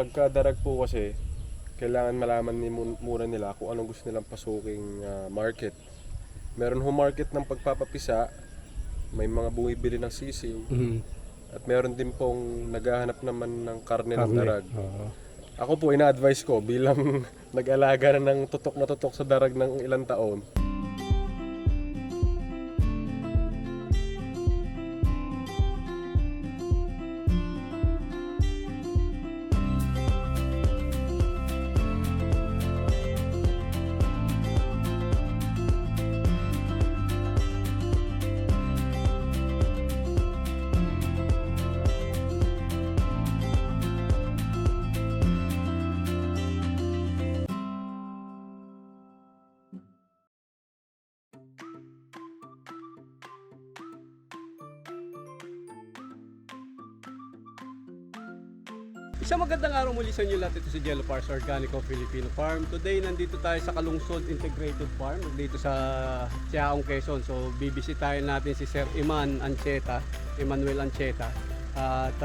pagkadarag po kasi, kailangan malaman muna nila kung anong gusto nilang pasuking market. Meron ho market ng pagpapapisa, may mga bumibili ng sisig, at meron din pong naghahanap naman ng karne ng darag. Ako po, ina-advise ko bilang nag-alaga na ng tutok na tutok sa darag ng ilang taon. Isang magandang araw muli sa inyo lahat. Ito si Jello Pars Organico Filipino Farm. Today nandito tayo sa Kalungsod Integrated Farm dito sa Siaong, Quezon. So bibisitahin natin si Sir Emmanuel Ancheta at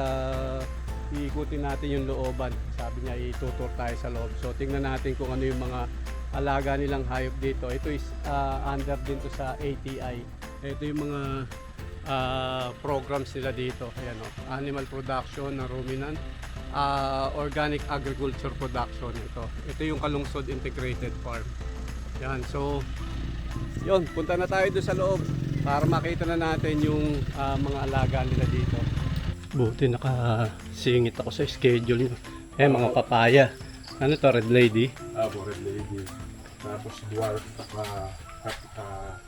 iikutin natin yung looban. Sabi niya itutur tayo sa loob. So tingnan natin kung ano yung mga alaga nilang hayop dito. Ito is under din to sa ATI. Ito yung mga programs nila dito. Ayan, animal production na ruminant. Organic agriculture production ito yung Kalungsod Integrated Farm. Yan, so yun, punta na tayo doon sa loob para makita na natin yung mga alaga nila dito. Buti nakasingit ako sa schedule nyo. Mga papaya. Ano to, red lady? Red lady. Tapos dwarf,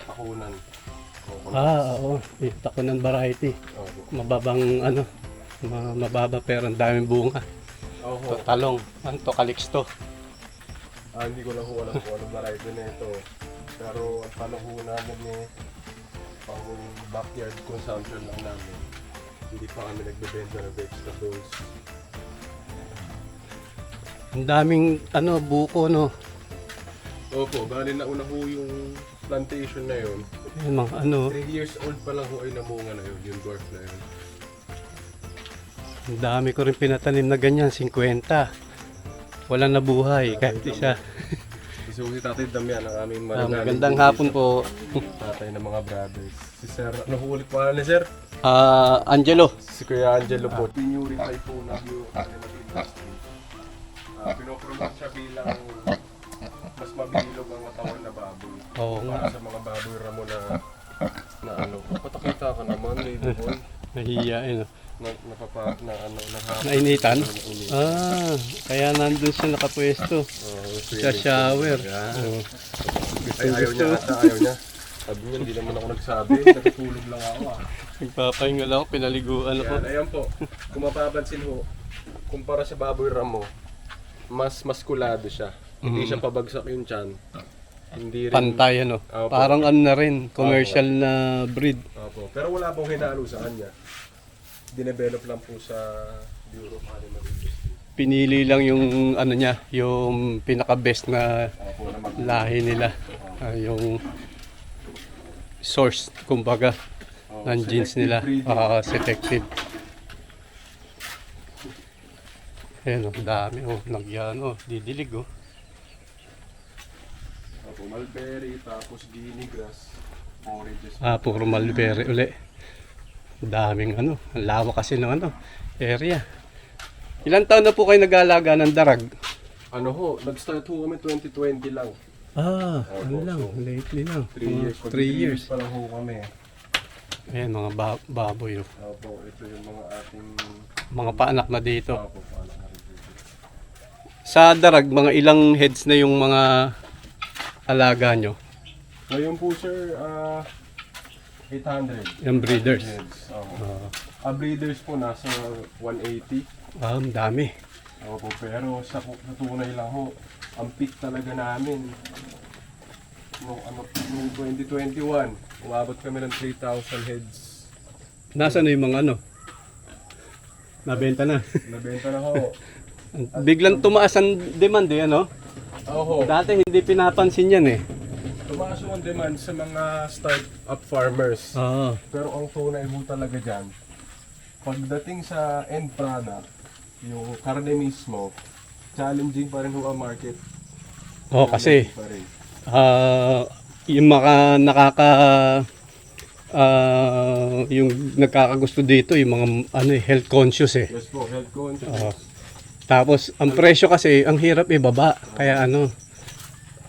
takunan. Oo, takunan variety. Mababang mababa pero ang daming bunga. To talong, to calixto. Hindi ko lang alam kung anong variety na ito. Pero ang tanong ho namin pang backyard consumption lang namin. Hindi pa kami nagbebenta ng vegetables. Ang daming buko, no? Opo, bali na una ho yung plantation na yun. Yung mga 3 years old pa lang ho ay namunga na yun, yung dwarf na yun. Ang dami ko rin pinatanim na ganyan, 50. Walang nabuhay, kahit isa. So si Tatay Damian ang aming malagaling. Magandang hapon po. Tatay ng mga brothers. Si Sir, ano ho ulit pa ni Sir? Angelo. Si Kuya Angelo po. Pinurify po na yung animal industry. Pinopromote siya bilang mas mabilog ang katawan na baboy. Oo nga. Para sa mga baboy ramo na patakita ka naman, lady boy. Nahihiyain. Nainitan? Kaya nandun siya nakapwesto. Sa shower. Ayaw niya. Sabi niya, hindi naman ako nagsabi. Natutulog lang ako. Nagpapahinga lang ako, pinaliguan ako. Ayan po, kung mapapansin ho, kumpara sa baboy ramo, mas maskulado siya. Hindi siya pabagsak yung tiyan. Hindi rin pantay, parang na rin, commercial na breed. Opo. Pero wala pong hinalo sa kanya. Dinevelop lang po sa Bureau of Animal Industry. Pinili lang yung niya, yung pinaka-best na lahi nila. Yung source, kumbaga, ng genes nila. Selective. Ayan, dami. Didilig. Mulberry, tapos guinea grass, forages. Puro mulberry uli. Daming ang lawak kasi ng area. Ilang taon na po kayo nag-aalaga ng darag? Nag-start ho kami 2020 lang. Lately lang. 3 years. Pa lang ho kami. Ayan, mga baboy. Opo, ito yung mga ating mga paanak na dito. Opo, paanak na dito. Sa darag, mga ilang heads na yung mga alaga nyo? Ngayon po sir, 800. Yung breeders? Breeders po nasa 180. Ang dami. Opo, pero sa tunay lang ho, ang peak talaga namin noong 2021, umabot kami ng 3,000 heads. Nasaan na yung mga nabenta na? Nabenta na ho. Biglang tumaas ang demand Dati hindi pinapansin yan Tumaas ang demand sa mga start-up farmers. Pero ang tunay mo talaga dyan, pagdating sa end product, yung karne mismo, challenging pa rin ho ang market. Oh, kasi Pa rin. yung mga yung nagkakagusto dito yung mga health conscious eh. Yes po, health conscious. Oo. Tapos ang presyo kasi ang hirap ibaba kaya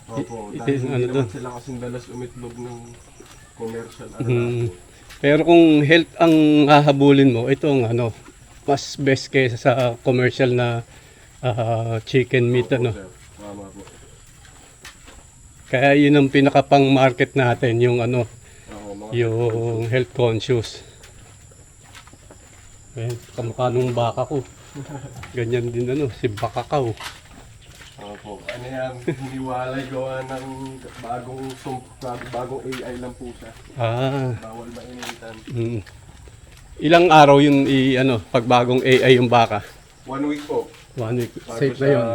Opo, It dahil is, hindi ano naman dun? sila kasing dalas umitlog ng commercial Mm. Pero kung health ang hahabulin mo, ito ang mas best kaysa sa commercial na chicken meat Opo, sir. Tama po. Kaya yun ang pinaka pang market natin yung Ako, mga yung health conscious. Ayan, kamukha nung baka ko. Ganyan din si Bakakaw. Opo, ano yan, hiniwalay gawa ng bagong AI lang po siya. Bawal mainitan. Ilang araw yun pag bagong AI yung baka? 1 week po. 1 week. Bago Safe na siya yun.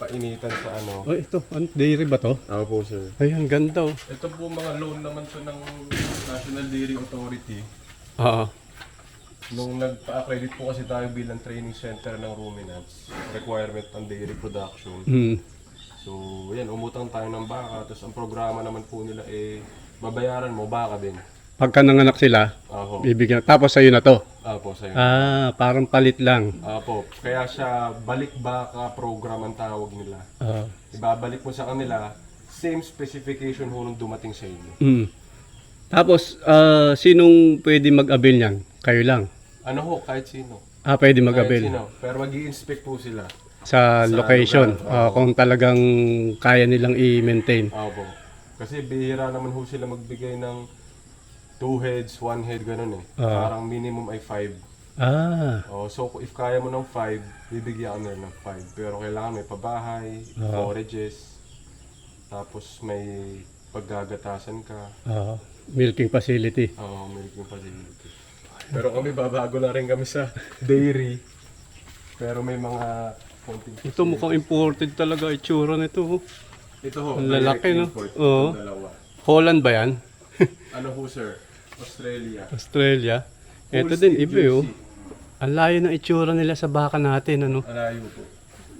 painitan sa ano. Oh, ito. Dairy ba to? Ako po, sir. Ay, ang ganda Ito po mga loan naman to ng National Dairy Authority. Oo. Nung nagpa-accredit po kasi tayo bilang training center ng ruminants, requirement ng dairy production. So, yan, umutang tayo ng baka. Tapos ang programa naman po nila babayaran mo baka din. Pagka nanganak sila, Ako. bibigyan. Tapos sa'yo na to. Apo, sa'yo. Parang palit lang. Apo. Kaya siya balik baka program ang tawag nila. Oo. Ibabalik mo sa kanila, same specification ho nung dumating sa inyo. Tapos, sinong pwede mag-avail niyan? Kayo lang. Ano ho, kahit sino. Pwede Kahit mag-avail. sino. Pero mag-i-inspect po sila. Sa location. lugar. Kung talagang kaya nilang i-maintain. Apo. Kasi bihira naman ho sila magbigay ng 2 heads, 1 head, ganun eh. Parang minimum ay 5. So if kaya mo ng 5, bibigyan ka nila ng 5. Pero kailangan may pabahay, forages, tapos may paggagatasan ka. Milking facility. Milking facility. Pero kami babago na rin kami sa dairy. Pero may mga konting Ito mukhang imported talaga itsura nito. Ito ho, Ang lalaki, direct no? import, Oo. itong dalawa. Holland ba yan? Ano ho, sir? Australia. Australia. Ito Holstein din, iba Jersey. Ang layo ng itsura nila sa baka natin, Alayo po.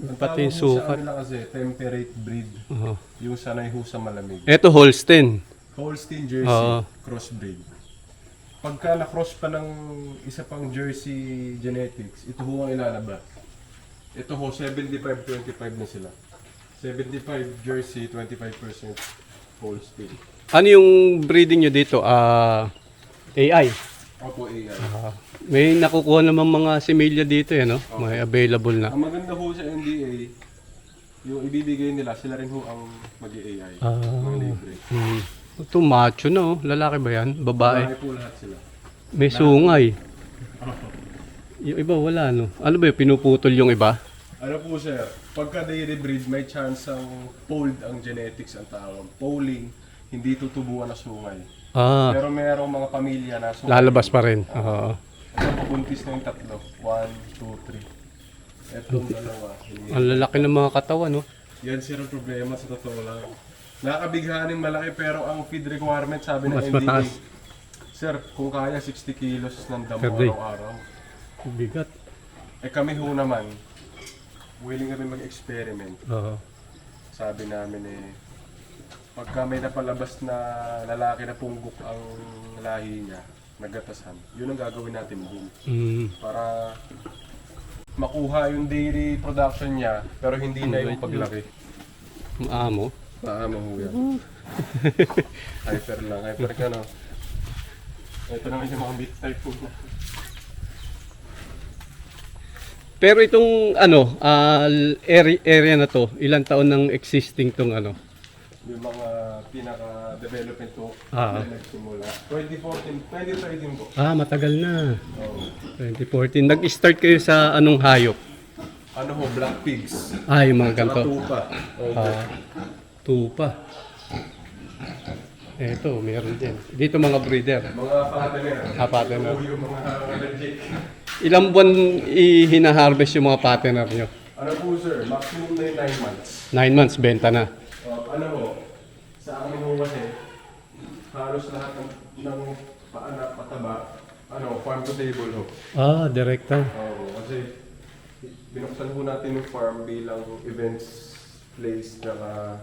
Ang Pati yung tawag ho sukat. sa kanila kasi temperate breed. Oo. Yung sanay ho sa malamig. Ito Holstein. Holstein Jersey, Oo. crossbreed. Pagka na-cross pa ng isa pang Jersey genetics, ito ho ang ilalabas. Ito ho, 75-25 na sila. 75 Jersey, 25% Holstein. Ano yung breeding nyo dito? AI. Opo, AI. May nakukuha naman mga similya dito, no? May available na. Ang maganda ho sa NDA, yung ibibigay nila, sila rin ho ang mag-AI. Mga libre. Ito macho na, lalaki ba yan? Babae? Bahay po lahat sila. May sungay. Yung iba wala, no? Ano ba yung pinuputol yung iba? Ano po sir, pagka dairy breed, may chance ang polled ang genetics ang tawag. Polling, hindi tutubuan na sungay. Pero merong mga pamilya na sungay. Lalabas pa rin. Oo. Ito, pabuntis na yung tatlo. 1, 2, 3. Etong dalawa. Ang lalaki ng mga katawan, no? Yan sir ang problema sa totoo lang. Nakabighaning malaki pero ang feed requirement sabi ng Mas NDA. mataas. Sir, kung kaya 60 kilos ng damo Per day. araw-araw. Bigat. Kami ho naman, willing kami mag-experiment. Oo. Sabi namin pagka may napalabas na lalaki na punggok ang lahi niya, nagatasan, yun ang gagawin natin boom. Para makuha yung dairy production niya, pero hindi na yung paglaki. Maamo. Maama ho yan. Hyper lang, hyper ka no. Ito naman yung mga meat type po. Pero itong area na to, ilang taon nang existing tong Yung mga pinaka-development ko Ah. na nagsimula. 2013 po. matagal na. Oo. 2014. Nag-start kayo sa anong hayop? Ano ho, black pigs. Yung mga Saka ganito. tupa. Okay. Tupa. Eto, meron din. Dito mga breeder. Mga partner. Partner. Yung mga allergic. Ilang buwan hina-harvest yung mga partner nyo? Ano po sir, maximum na yung 9 months. 9 months, benta na. Ano ho, sa amin ho kasi, halos lahat ng paanak, pataba, farm to table ho. Direkta. Oo, kasi binuksan po natin yung farm bilang events place na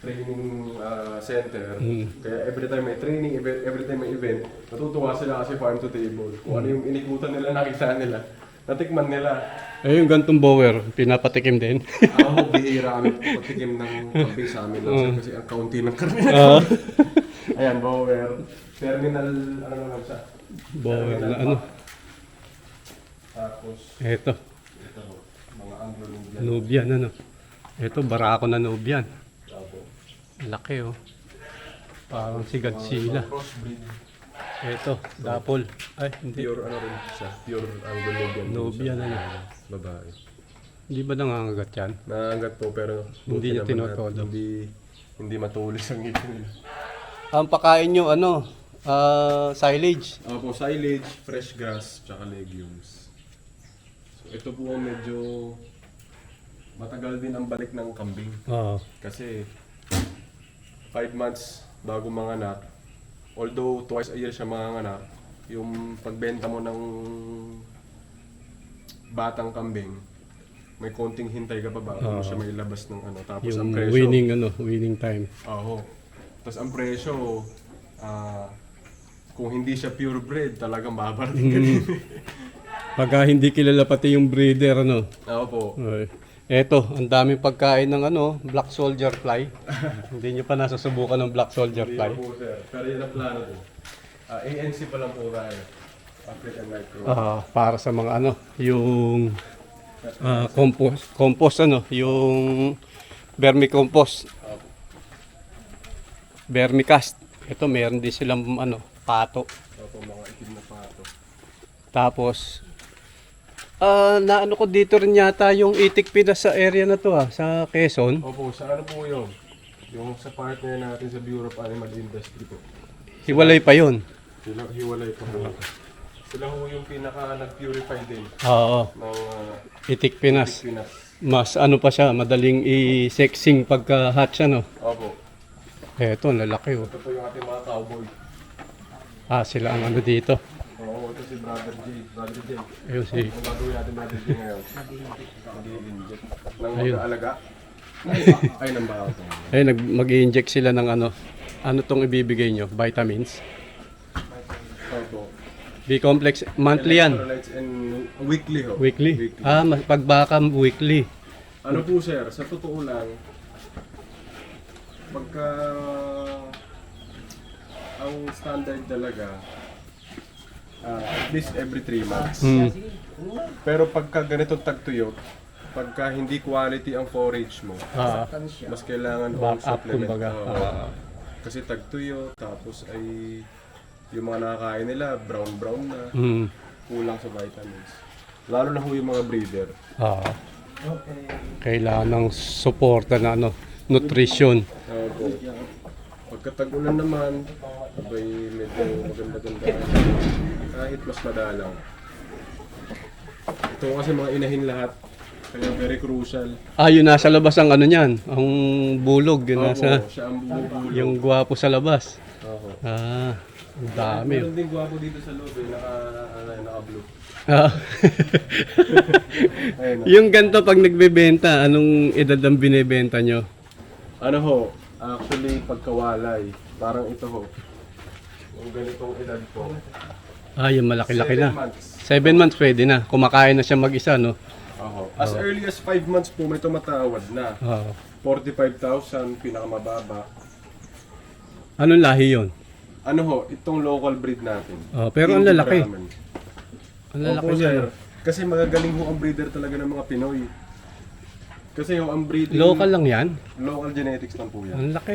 training center. Kaya every time may training, every time may event, natutuwa sila kasi farm to table. Kung ano yung inikutan nila, nakita nila, natikman nila. Eh, yung gantong bower, pinapatikim din. Ako, bihira kami patikim ng kambing sa amin lang kasi ang kaunti ng karne. Ayan, bower. Terminal, ano naman siya? Bower Terminal na ano. pack. Tapos, Ito, ito ho, mga Anglo-Nubian. Nubian ano. Ito, barako na Nubian. Tapos, Laki oh. Parang si Godzilla. crossbreed. Ito, dapol. Ay, hindi. Pure ano rin siya, pure Anglo-Nubian. Nubian ano. Babae. Hindi ba nangangagat yan? Naangat po pero Hindi niya buti naman tinotodo. at hindi matulis ang ngipin nila. Ang pakain nyo, ano, silage. Opo, silage, fresh grass, tsaka legumes. So ito po ang medyo matagal din ang balik ng kambing. Oo. Kasi 5 months bago manganak. Although twice a year siya manganak, yung pagbenta mo ng batang kambing, may konting hintay ka pa bago mo siya mailabas ng ano. Tapos ang Yung presyo, winning time. oo. Tapos ang presyo, kung hindi siya purebred, talagang babarating ka din. Pagka hindi kilala pati yung breeder, ano. Opo. Okay. Eto, ang daming pagkain ng ano, black soldier fly. Hindi nyo pa nasusubukan ng black soldier Hindi fly. pa po, sir. Pero yun ang plano po. ANC pa lang po tayo. African Micro. Para sa mga ano, yung compost ano, yung vermicompost, vermicast. Ito meron din silang ano, pato. Opo, mga itim na pato. Tapos naano ko dito rin yata yung itik pinas sa area na to sa Quezon. Opo, sa ano po yun? Yung sa partner natin sa Bureau of Animal Industry po. Hiwalay pa yun. Sila, hiwalay po. Sila ho yung pinaka nag-purify din Oo, ng itik pinas. Pinas. Mas ano pa siya, madaling i-sexing pagka hatch ano. Opo. Eto, lalaki oh. Ito po yung ating mga cowboy. Sila ang ano dito. Oo, ito si Brother J. Brother J. Ayun si, Ang gagawin natin Brother J ngayon? Mag-i-inject. Nang Ayun. mag-aalaga? Ay, nang baka ito. mag-i-inject sila ng ano. Ano tong ibibigay nyo? Vitamins? Opo. B-complex, monthly yan. Electrolytes and weekly ho. Weekly? Pagbaka weekly. Ano po sir, sa totoo lang, pagka ang standard talaga, at least every 3 months. Pero pagka ganitong tagtuyot, pagka hindi quality ang forage mo, mas kailangan Back mong up, supplement. kumbaga. Oo. Kasi tagtuyo, tapos ay yung mga nakakain nila, brown na, kulang sa vitamins. Lalo na ho yung mga breeder. Kailangan ng suporta na ano, nutrition. Opo. Pagka tag-ulan naman, abay medyo maganda-ganda. Kahit mas madalang. Ito kasi mga inahin lahat. Kaya very crucial. Yun nasa labas ang ano niyan, ang bulog, yun Opo, nasa, siya ang bumubulong. yung gwapo sa labas. Opo. Ang dami. Meron din gwapo dito sa loob naka-blue. Ayun. Yung ganito pag nagbebenta, anong edad ang binebenta nyo? Ano ho, actually pagkawalay, parang ito ho. Yung ganitong edad po. Yung malaki-laki 7 na. months. 7 months pwede na. Kumakain na siya mag-isa, no? Oho. As early as 5 months po may tumatawad na. 45,000 pinakamababa. Anong lahi yun? Ano ho, itong local breed natin. Pero ang Hindi lalaki. Brahman. Ang lalaki Opo, niya. sir. Kasi magagaling ho ang breeder talaga ng mga Pinoy. Kasi ho, ang breeding... Local lang yan? Local genetics lang po yan. Ang laki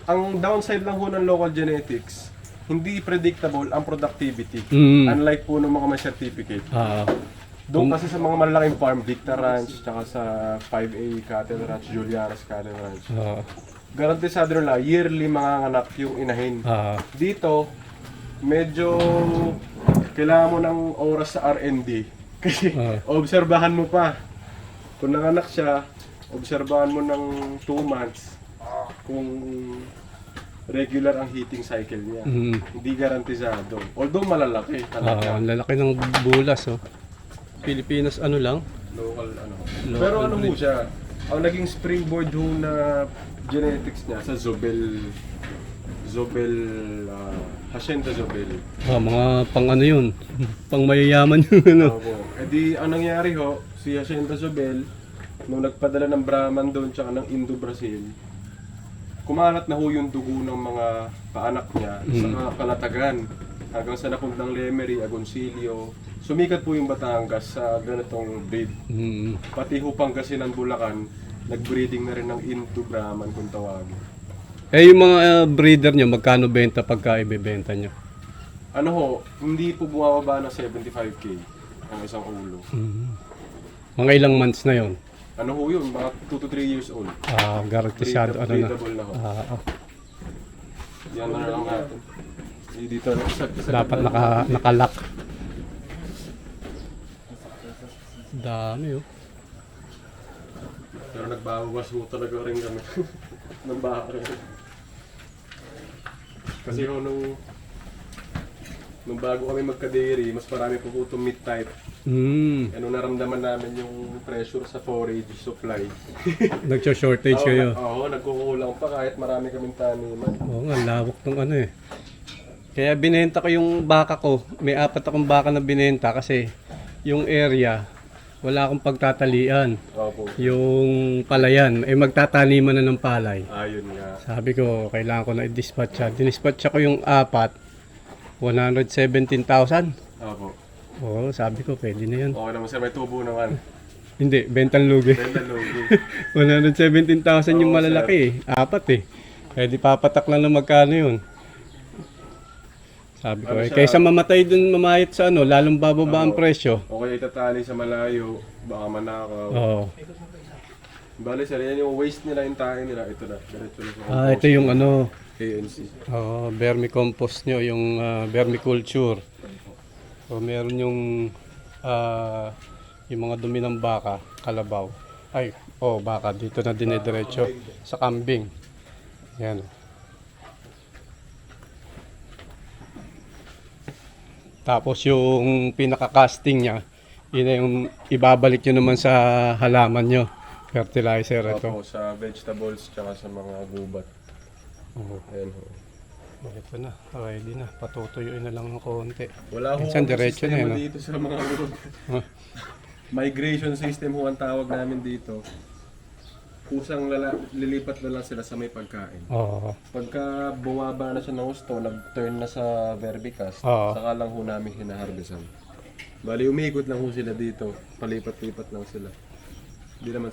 Ang downside lang ho ng local genetics, hindi predictable ang productivity. Mm. Unlike po ng mga may certificate. Doon kasi sa mga malalaking farm, Dicta Ranch, tsaka sa 5A Cattle Ranch, Julianas Cattle Ranch. Garantisado nila, yearly mga anak yung inahin. Dito, medyo kailangan mo ng oras sa R&D. Kasi obserbahan mo pa. Kung nanganak siya, obserbahan mo ng 2 months kung regular ang heating cycle niya. Hindi garantisado. Although malalaki talaga. Ang lalaki ng bulas, oh. Pilipinas ano lang. Local ano. Local Pero ano breed. ho siya, ang naging springboard ho na genetics niya sa Hacienda Zobel. Mga pang ano yun, pang mayayaman yun ano. Opo. E di, ang nangyari ho, si Hacienda Zobel, nung nagpadala ng Brahman doon tsaka ng Indo-Brazil, kumalat na ho yung dugo ng mga paanak niya sa Kalatagan hanggang sa napundang Lemery, Agoncillo. Sumikat po yung Batangas sa ganitong breed. Mm. Pati ho Pangasinan, Bulacan, nag-breeding na rin ng Indo-Brahman kung tawagin. Eh yung mga breeder nyo, magkano benta pagka ibebenta nyo? Ano ho, hindi po bumababa ng 75k ang isang ulo. Mga ilang months na yon? Ano ho yun, mga 2 to 3 years old. Garantisado ano na. Breedable na ho. Ah, Yan na lang natin. Dito na dapat nakalock. Dami oh. Pero nagbawas mo talaga rin kami ng baka. Kasi ho, nung bago kami magka-dairy, mas marami po po itong meat type. Ano naramdaman namin yung pressure sa forage supply. Nagso-shortage kayo. Oo, nagkukulang pa kahit marami kaming taniman. Oo nga, lawak ng ano eh. Kaya binenta ko yung baka ko. May 4 akong baka na binenta kasi yung area, wala akong pagtatalian. Opo. Yung palayan, magtataniman na ng palay. Ayun nga. Sabi ko, kailangan ko na i-dispatch siya. Dinispatch ko yung 4, 117,000. Opo. Oo, sabi ko, pwede na yun. Okay naman sir, may tubo naman. Hindi, bentang lugi. Benta lugi. 117,000 yung Oo, malalaki eh. 4 eh. Pwede papatak lang na magkano yun. Sabi ko, Ano siya? kaysa mamatay dun mamayat sa ano, lalong bababa ang presyo. Okay, itatali sa malayo, baka manakaw. Oo. Bale sir, yan yung waste nila, yung tayo nila. Ito na, diretso na sa Ito yung ano, KNC. vermicompost nyo, yung vermiculture. So, meron yung mga dumi ng baka, kalabaw. Baka, dito na dinediretso sa kambing. Yan. Tapos yung pinaka-casting niya, yun na yung ibabalik nyo naman sa halaman nyo. Fertilizer ito. Opo, sa vegetables tsaka sa mga gubat. Oo. Ayan ho. Ito na, ready na. Patutuyuin na lang ng konti. Wala ho Minsan akong diretso na sistema yun, no? dito sa mga gubat. Huh? Migration system ho ang tawag namin dito. Kusang lilipat na lang sila sa may pagkain. Oo. Pagka bumaba na siya ng gusto, nag-turn na sa verbicast, Oo. saka lang ho namin hinaharvestan. Bali, umikot lang ho sila dito. Palipat-lipat lang sila.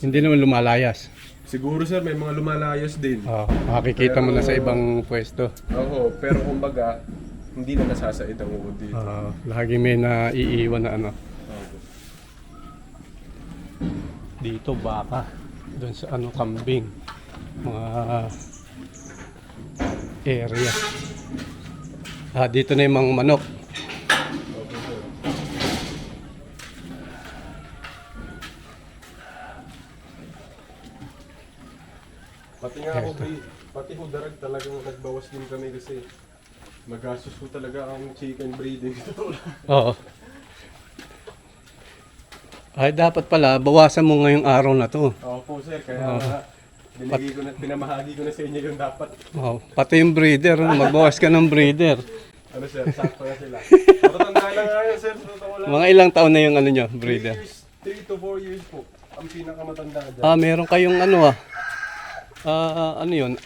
Hindi naman lumalayas. Siguro sir, may mga lumalayas din. Makikita mo na sa ibang pwesto. Oo, pero kumbaga, hindi na nasasaid ang uod dito. Lagi may naiiwan na ano. Okay. Dito baka. Doon sa ano, kambing. Mga area. Dito na yung mga manok. Okay, sir. Pati nga ako, pati ko darag talagang nagbawas din kami kasi magastos ko talaga ang chicken breeding. Oo. Dapat pala, bawasan mo ngayong araw na to. Po sir, kaya pinamahagi ko na sa inyo yung dapat. Pati yung breeder, magbawas ka ng breeder. Ano sir, sakto na sila. Matatanda na nga yun sir, totoo lang. Mga ilang taon na yung ano nyo, breeder? 3 to 4 years po, ang pinakamatanda dyan. Meron kayong ano ano yun?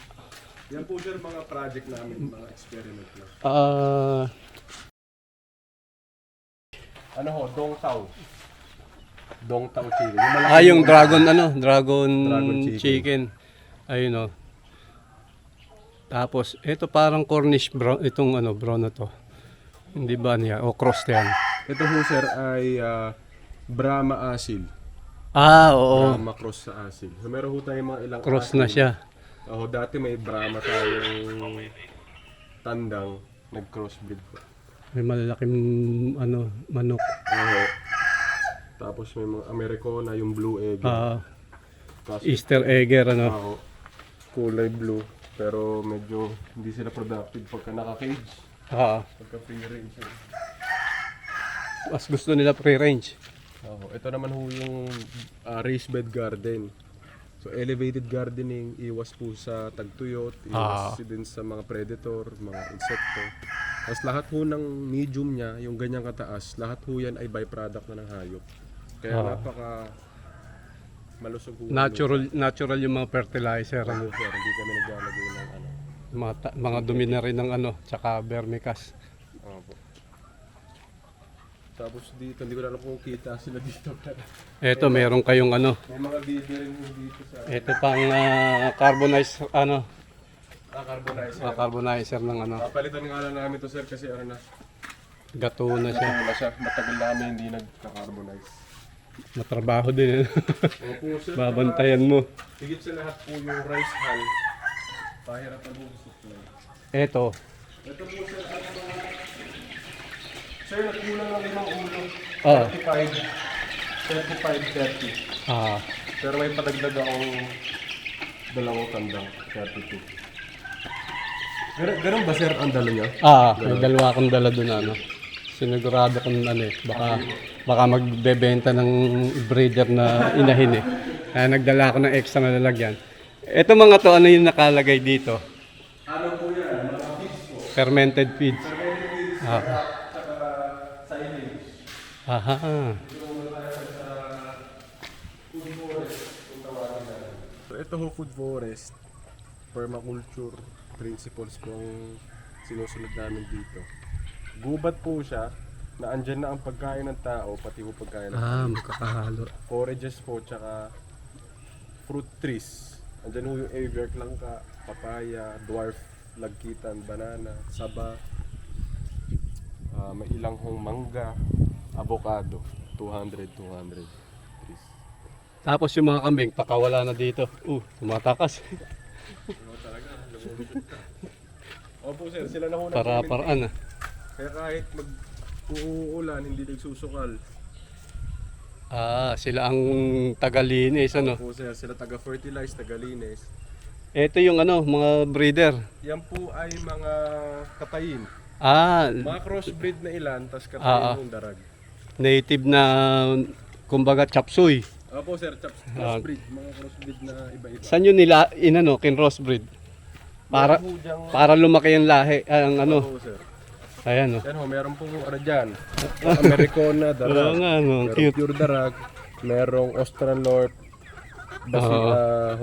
Yan po sir, mga project namin, mga experiment lang. Ano ho, Dong Tao. Dong Tao chicken. Yung dragon dragon chicken. chicken. Ayun Tapos ito parang Cornish brown, itong brown na to. Hindi ba niya o cross yan? Ito ho sir ay Brahma Asil. Oo. Brahma cross sa Asil. So meron ho tayong mga ilang Cross asil. na siya. Dati may Brahma tayong tandang, nag-crossbreed po. May malalaking manok. Tapos may mga Americana, yung blue egg. Easter egger Kulay blue. Pero medyo hindi sila productive pagka naka-cage. Pagka free range. Mas gusto nila free range. Ito naman ho yung raised bed garden. So elevated gardening, iwas po sa tagtuyot, iwas din sa mga predator, mga insekto. Tapos lahat ho ng medium niya, yung ganyang kataas, lahat ho yan ay byproduct na ng hayop. Kaya napaka malusog ho. Natural yung mga fertilizer. Ano, sir, hindi kami naglalagay ng ano. Mga dumi na rin ng tsaka vermicast. Opo. Tapos dito, hindi ko na alam kung kita sila dito. Eto, meron kayong May mga bibi rin dito sa Ito pang carbonize carbonizer. carbonizer ng Papalitan nga lang namin to sir kasi ano na, gato na siya. wala siya. Matagal namin hindi nagka-carbonize. Matrabaho din. Opo sir. Babantayan mo. Higit sa lahat po yung rice hull. Pahirapan po sa supply. Ito. Ito po sir, sir, nagkulang ng 5 ulo. Oh. 35, 30. Pero may padagdag akong 2 tandang, 32. Ganun ba sir ang dala niya? May dalawa akong dala doon Sinigurado kong baka magbebenta ng breeder na inahin Kaya nagdala ako ng extra na lalagyan. Ito mga to, ano yung nakalagay dito? Ano po yan? Mga feeds po. Fermented feeds. Fermented feeds, tsaka silage. Aha. So ito ho food forest, permaculture principles po ang sinusunod namin dito. Gubat po siya na andyan na ang pagkain ng tao, pati ho pagkain ng Magkakahalo. forages po, tsaka fruit trees. Andyan ho yung aviar langka, papaya, dwarf, lagkitan, banana, saba. May ilang hong mangga, avocado, 200 trees. Tapos yung mga kambing, pakawala na dito. Tumatakas. Opo sir, sila na ho Para-paraan Kaya kahit mag-uulan, hindi nagsusukal. Sila ang tagalinis Opo sir, sila taga-fertilize, taga-linis. Ito yung mga breeder. Yan po ay mga katayin. Mga crossbreed na ilan, tas katayin yung darag. Native na, kumbaga, chapsuy. Opo sir, crossbreed, mga crossbreed na iba-iba. Saan yun kin-crossbreed? Para lumaki yung lahi, Opo sir. Ayan Yan ho, meron pong dyan. Americana, darag. Merong cute. pure darag. Merong Australorp,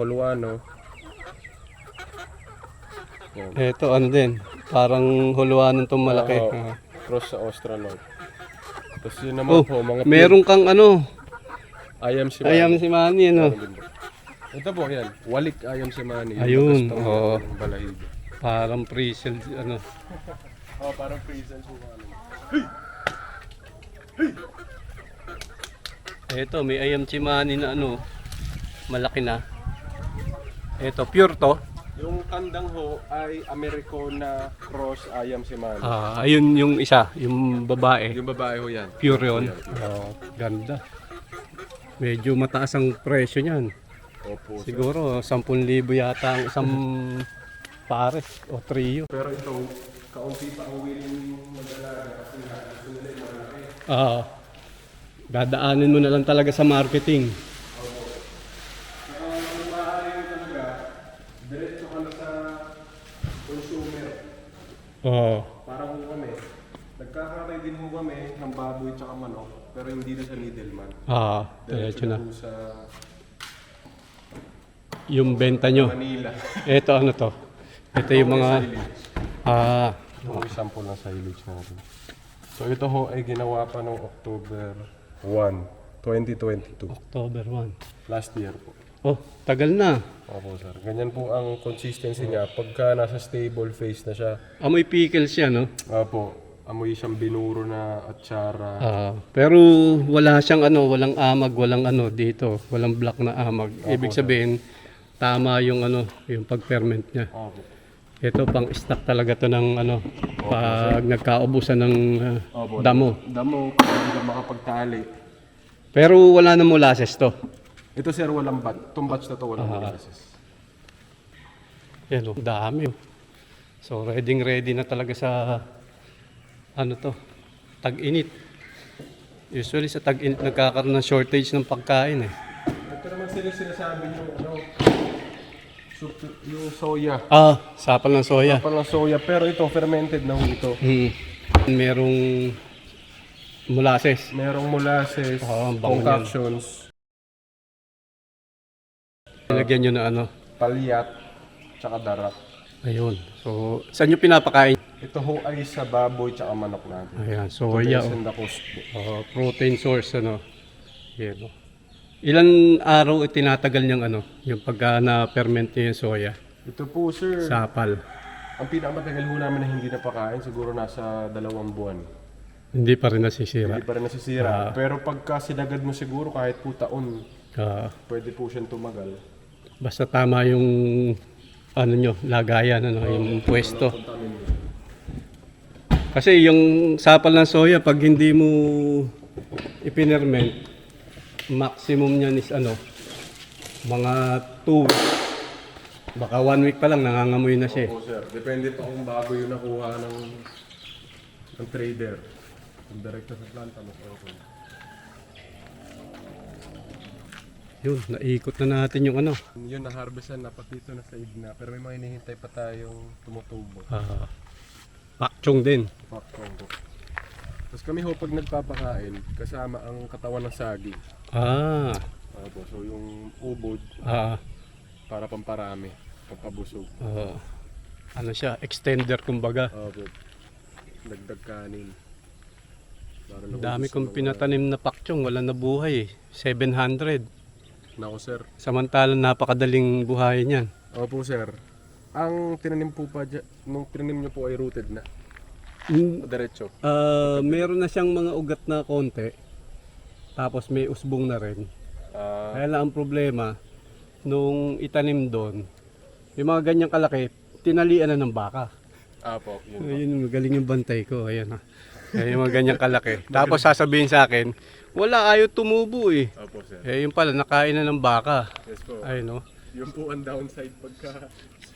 Holuano. Yan. Ito din, parang huluanan tong malaki. Cross sa Australorp. Tapos yun naman po, mga meron kang ayam si ayam si Manny, Ito po yan, walik ayam si Manny. Ayun, Balahibo. Parang pre-sale, Parang prison po Ito, may ayam si Manny na malaki na. Ito, pure to. Yung kandang ho ay Americana cross ayam si Manny. Ayun yung isa, yung babae. Yung babae ho yan. Pure yun. Ganda. Medyo mataas ang presyo niyan. Opo. Siguro 10,000 yata ang isang pares o trio. Pero ito, kaunti pa ang willing mag-alaga kasi gusto nila yung malaki. Dadaanin mo na lang talaga sa marketing. Saka kung maaari mo talaga, diretso ka na sa consumer. Para ho kami, nagkakaroon din ho kami ng baboy tsaka manok, pero hindi na sa middleman. Diretso na. ho sa Yung benta nyo. Manila. Ito to? Ito yung mga... Ito ho sample ng silage natin. So ito ho ay ginawa pa noong October 1, 2022. October 1. Last year po. Tagal na. Opo sir. Ganyan po ang consistency niya pagka nasa stable phase na siya. Amoy pickles siya, no? Opo. Amoy siyang binuro na atsara. Pero wala siyang walang amag, walang dito. Walang black na amag. Ibig sabihin, tama yung yung pag-ferment niya. Opo. Ito pang stock talaga to ng pag nagkaubusan ng damo. Damo, hindi ka makapagtali. Pero wala na molasses to. Ito sir, walang bat. Itong batch na to walang molasses. Yan dami. So ready na talaga sa to, tag-init. Usually sa tag-init nagkakaroon ng shortage ng pagkain eh. Ito naman sinasabi yung yung soya. Sapal ng soya. Parang soya, pero ito fermented na ho ito. Merong molasses. Merong molasses, Ang bango niyan. concoctions, Nilagyan nyo na ano. palyat, tsaka darak. Ayun. So, saan nyo pinapakain? Ito ho ay sa baboy tsaka manok natin. Ayan, soya. Based on the cost po. Protein source ano. Yan. Ilan araw tinatagal niyang ano, yung pagka na-ferment niya yung soya? Ito po sir, Sapal. ang pinakamatagal ho namin na hindi napakain siguro nasa 2 buwan. Hindi pa rin nasisira. Hindi pa rin nasisira. Pero pagka sinagad mo siguro kahit po taon, Ah, pwede po siyang tumagal. basta tama yung ano nyo, lagayan, ano, yung pwesto. Kasi yung sapal ng soya, pag hindi mo ipinerment, maximum niyan is ano, mga 2 weeks. Baka 1 week pa lang, nangangamoy na siya. Opo sir, depende pa kung bago yung nakuha ng trader. Kung direkta sa planta, mas okay. Yun, naikot na natin yung ano. Yun, na-harvestan na, pati ito nasa igna. Pero may mga hinihintay pa tayong tumutubo. Pakchong din. Pakong. Tapos kami ho, pag nagpapakain, kasama ang katawan ng saging. Opo, so yung ubod, para pamparami, pampabusog. Ano siya, extender kumbaga. Opo, dagdag kanin. Para Dami naubos kong sa mga- pinatanim na pakchong, wala na buhay eh. 700. Nako sir. Samantalang napakadaling buhayin yan. Opo sir. Ang tinanim po pa nung tinanim nyo po ay rooted na. Diretso. Meron na siyang mga ugat na konti. Tapos may usbong na rin. Kaya lang ang problema, nung itanim doon, yung mga ganyang kalaki, tinalian na ng baka. Opo, yun po. Ayun, magaling yung bantay ko. Ayan ha. Kaya yung mga ganyang kalaki. Tapos sasabihin sa akin, wala, ayaw tumubo eh. Opo sir. Yung pala, nakain na ng baka. Yes po. Ayun no. Yung po ang downside pagka...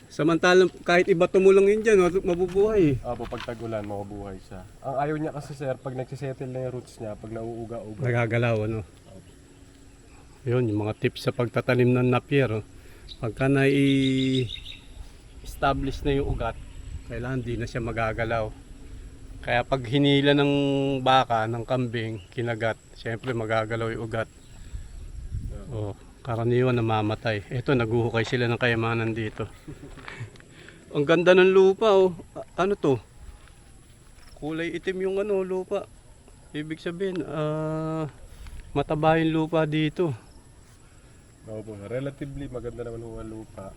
Samantalang kahit iba tumulong yun dyan, mabubuhay eh. Opo, pag tag-ulan, makubuhay siya. Ang ayaw niya kasi sir, pag nagsisettle na yung roots niya, pag nauuga-uga. Nagagalaw ano. Yun, yung mga tips sa pagtatanim ng napier. Oh. Pagka na-establish na yung ugat, kailangan di na siya magagalaw. Kaya pag hinila ng baka, ng kambing, kinagat, syempre magagalaw yung ugat. Oh, karaniwan namamatay. Ito, naguhukay sila ng kayamanan dito. Ang ganda ng lupa oh. Ano to? Kulay itim yung ano, lupa. Ibig sabihin, mataba yung lupa dito. Opo, relatively maganda naman ho ang lupa.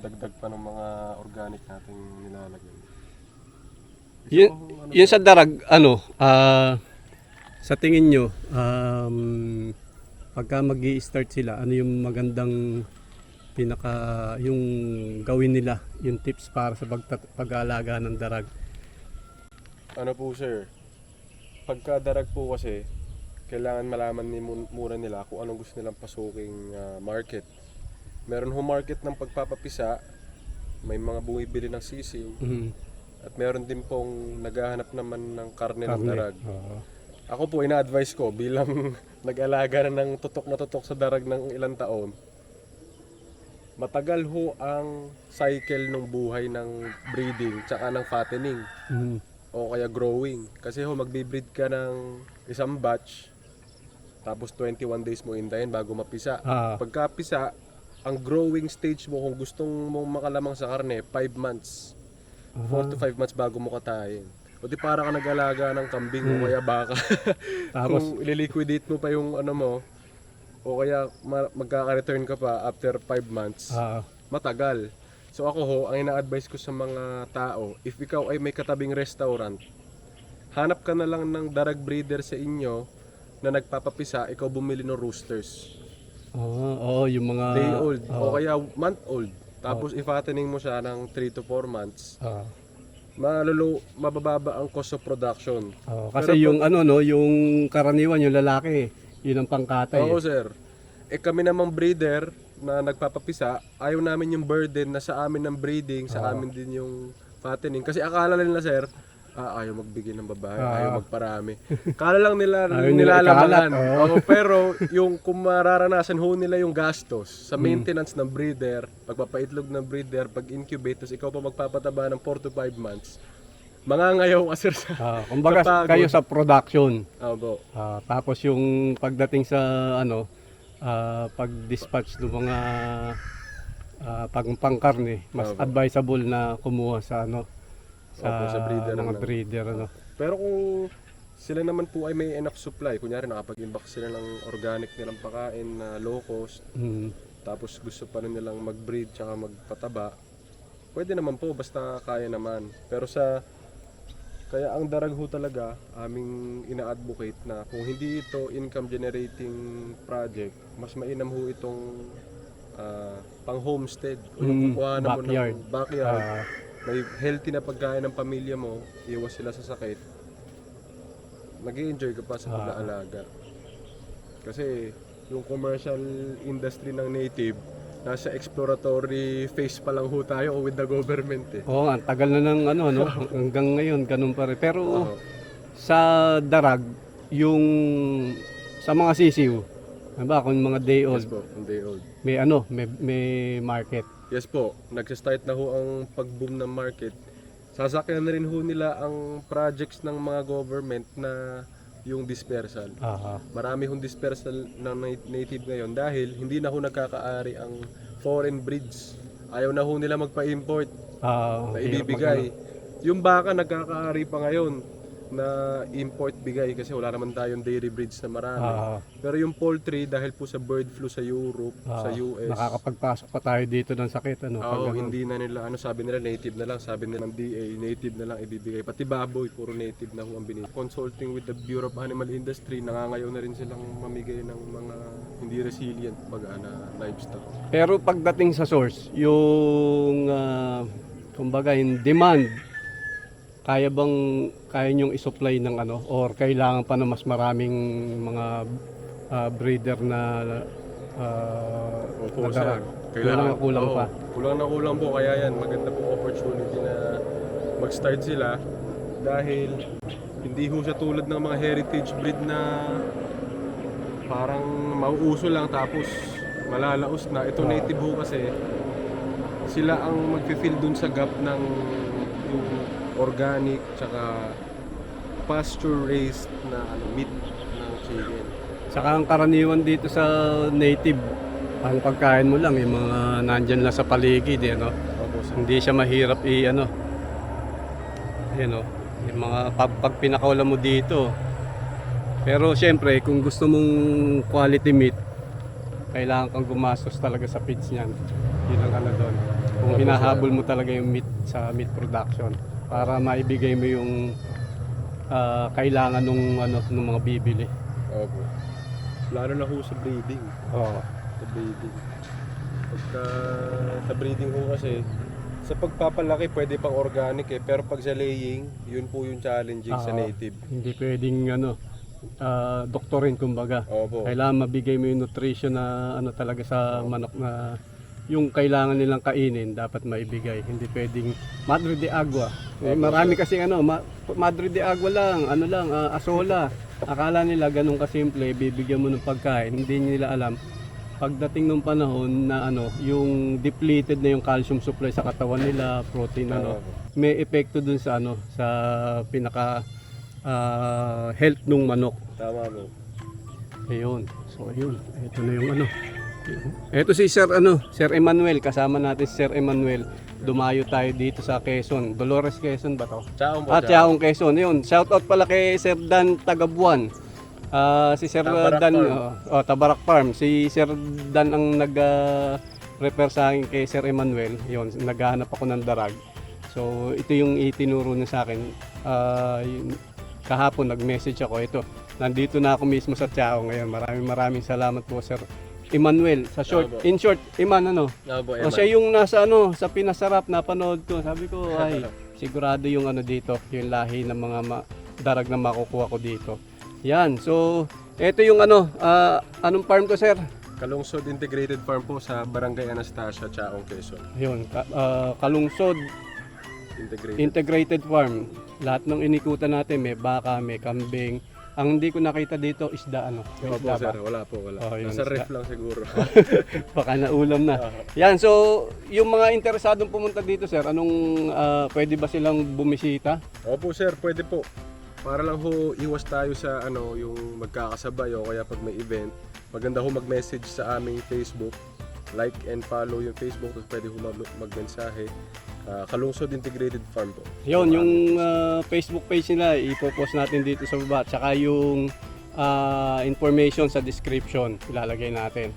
Dagdag pa ng mga organic nating nilalagay. Yun sa darag, ano, sa tingin nyo, pagka mag-i-start sila, ano yung magandang yung gawin nila, yung tips para sa pag-aalaga ng darag? Ano po sir, pagka darag po kasi, kailangan malaman muna nila kung anong gusto nilang pasuking market. Meron ho market ng pagpapapisa, may mga bumibili ng sisig, at meron din pong naghahanap naman ng karne ng darag. Ako po, ina-advise ko bilang nag-alaga na ng tutok na tutok sa darag ng ilang taon, matagal ho ang cycle ng buhay ng breeding tsaka ng fattening o kaya growing. Kasi ho, magbe-breed ka ng isang batch, tapos 21 days mo hintayin bago mapisa. Pagka pisa, ang growing stage mo kung gustong mong makalamang sa karne, 5 months. 4 to 5 months bago mo katayin. O di para ka nag-alaga ng kambing o kaya baka. Tapos, kung ililiquidate mo pa yung ano mo, o kaya magkaka-return ka pa after 5 months, matagal. So ako ho, ang ina-advise ko sa mga tao, if ikaw ay may katabing restaurant, hanap ka na lang ng darag breeder sa inyo na nagpapapisa, ikaw bumili ng roosters. Yung mga Day old o kaya month old. Tapos i-fattening mo siya ng 3 to 4 months. Mabababa ang cost of production. Kasi yung ano no, yung karaniwan yung lalaki, yun ang pangkatay. Oo sir. Kami namang breeder na nagpapapisa, ayaw namin yung burden na sa amin ng breeding, sa amin din yung fattening. Kasi akala nila sir, ayaw magbigay ng babae, ayaw magparami. Kala lang nila Ayaw nila nilalamangan. ikalat, Oo, pero yung kung mararanasan ho nila yung gastos sa maintenance ng breeder, pagpapaitlog ng breeder, pag-incubate, tapos ikaw pa magpapataba ng 4 to 5 months, mangangayaw ka sir Kumbaga sa pagod. kayo sa production. Opo. Tapos yung pagdating sa pag-dispatch ng mga pangkarne, mas Opo. advisable na kumuha sa Opo, sa breeder mga lang. breeder Pero kung sila naman po ay may enough supply, kunyari nakapag-imbak sila ng organic nilang pakain na low cost, tapos gusto pa rin nilang mag-breed tsaka magpataba, pwede naman po basta kaya naman. Pero kaya ang darag ho talaga, aming ina-advocate na kung hindi ito income generating project, mas mainam ho itong pang homestead o yung kukuha mo backyard. ng backyard. May healthy na pagkain ng pamilya mo, iwas sila sa sakit, mag-i-enjoy ka pa sa pag-aalaga. Kasi yung commercial industry ng native, nasa exploratory phase pa lang ho tayo with the government eh. Oo, ang tagal na ng hanggang ngayon ganun pa rin. Pero Oo. sa darag, yung sa mga sisiw, diba, kung mga day old, Yes po, on day old. may market. Yes po, nagsa-start na ho ang pag-boom ng market. Sasakyan na rin ho nila ang projects ng mga government na yung dispersal. Marami hong dispersal ng native ngayon dahil hindi na ho nagkakaari ang foreign breeds. Ayaw na ho nila magpa-import na ibibigay. Yung baka nagkakaari pa ngayon na import bigay kasi wala naman tayong dairy breeds na marami. Pero yung poultry dahil po sa bird flu sa Europe, sa US, Nakakapagpasok pa tayo dito ng sakit. hindi na nila, sabi nila native na lang, sabi nila ng DA, native na lang ibibigay. Pati baboy, puro native na ho ang binigay. Consulting with the Bureau of Animal Industry, nangangayaw na rin silang mamigay ng mga hindi resilient na livestock. Pero pagdating sa source, yung kumbaga yung demand, kaya nyong i-supply ng or kailangan pa na mas maraming mga breeder na Opo, darag? sir. Kulang pa. Kulang na kulang po, kaya yan, maganda pong opportunity na mag-start sila dahil hindi ho siya tulad ng mga heritage breed na parang mauuso lang tapos malalaos na. Ito native ho kasi sila ang magfi-fill dun sa gap ng yung organic tsaka pasture raised na meat ng chicken. Saka ang karaniwan dito sa native, ang pagkain mo lang, yung mga nandyan lang sa paligid, Opo, sir. hindi siya mahirap yung mga pag pinakaula mo dito. Pero syempre, kung gusto mong quality meat, kailangan kang gumastos talaga sa feeds niyan. Yun ang doon. Kung hinahabol mo talaga yung meat sa meat production para maibigay mo yung kailangan nung mga bibili. Opo. Lalo na ho sa breeding. Oo. Sa breeding. Pagka sa breeding ho kasi, sa pagpapalaki pwede pang organic pero pag sa laying, yun po yung challenging sa native. Hindi pwedeng doktorin kumbaga. Opo. Kailangan mabigay mo yung nutrition na talaga sa manok na yung kailangan nilang kainin dapat maibigay. Hindi pwedeng madre de agua. Marami kasi madre de agua lang, asola. Akala nila ganun kasimple, bibigyan mo ng pagkain. Hindi nila alam pagdating ng panahon na yung depleted na yung calcium supply sa katawan nila, protein may epekto dun sa sa pinaka health ng manok. Tama po. Ayun. So ayun, ito na yung Ito si Sir Emmanuel, kasama natin si Sir Emmanuel. Dumayo tayo dito sa Quezon, Dolores Quezon ba to? Chaong po. Chaong Quezon. Yun, shout out pala kay Sir Dan Tagabuan. Si Sir Tabarak Dan Farm. Tabarak Farm. Si Sir Dan ang refer sa akin kay Sir Emmanuel. Yun, naghahanap ako ng darag. So ito yung itinuro niya sa akin. Kahapon nag-message ako, ito. Nandito na ako mismo sa Chaong ngayon. Maraming salamat po Sir Emmanuel. In short, Iman O siya yung nasa sa pinasarap na panood ko. Sabi ko ay sigurado yung dito, yung lahi ng mga darag na makukuha ko dito. Yan. So, ito yung anong farm to, sir? Kalungsod Integrated Farm po sa Barangay Anastasia, Chaong, Quezon. Yun, Kalungsod Integrated. Integrated farm. Lahat ng inikutan natin, may baka, may kambing. Ang hindi ko nakita dito, isda ano. May Opo, isda ba? sir. Wala po, wala. Oh, yun, Nasa isda. ref lang siguro. Baka naulam na. Yan, so yung mga interesadong pumunta dito, sir, anong pwede ba silang bumisita? Opo, sir. Pwede po. Para lang ho, iwas tayo sa yung magkakasabay o kaya pag may event. Maganda ho mag-message sa aming Facebook. Like and follow yung Facebook. Tapos pwede ho mag-mensahe. Kalungsod Integrated Farm po. Yun, yung Facebook page nila, ipopost natin dito sa baba. Tsaka yung information sa description, ilalagay natin.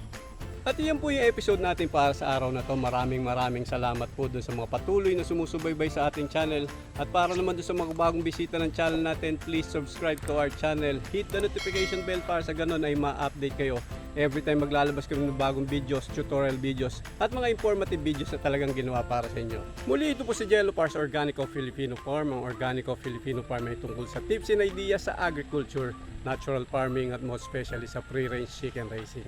At iyan po yung episode natin para sa araw na to. Maraming salamat po dun sa mga patuloy na sumusubaybay sa ating channel. At para naman dun sa mga bagong bisita ng channel natin, please subscribe to our channel. Hit the notification bell para sa ganun ay ma-update kayo every time maglalabas kami ng bagong videos, tutorial videos, at mga informative videos na talagang ginawa para sa inyo. Muli, ito po si Jello Pars Organico Filipino Farm. Ang Organico Filipino Farm ay tungkol sa tips and ideas sa agriculture, natural farming at most especially sa free-range chicken raising.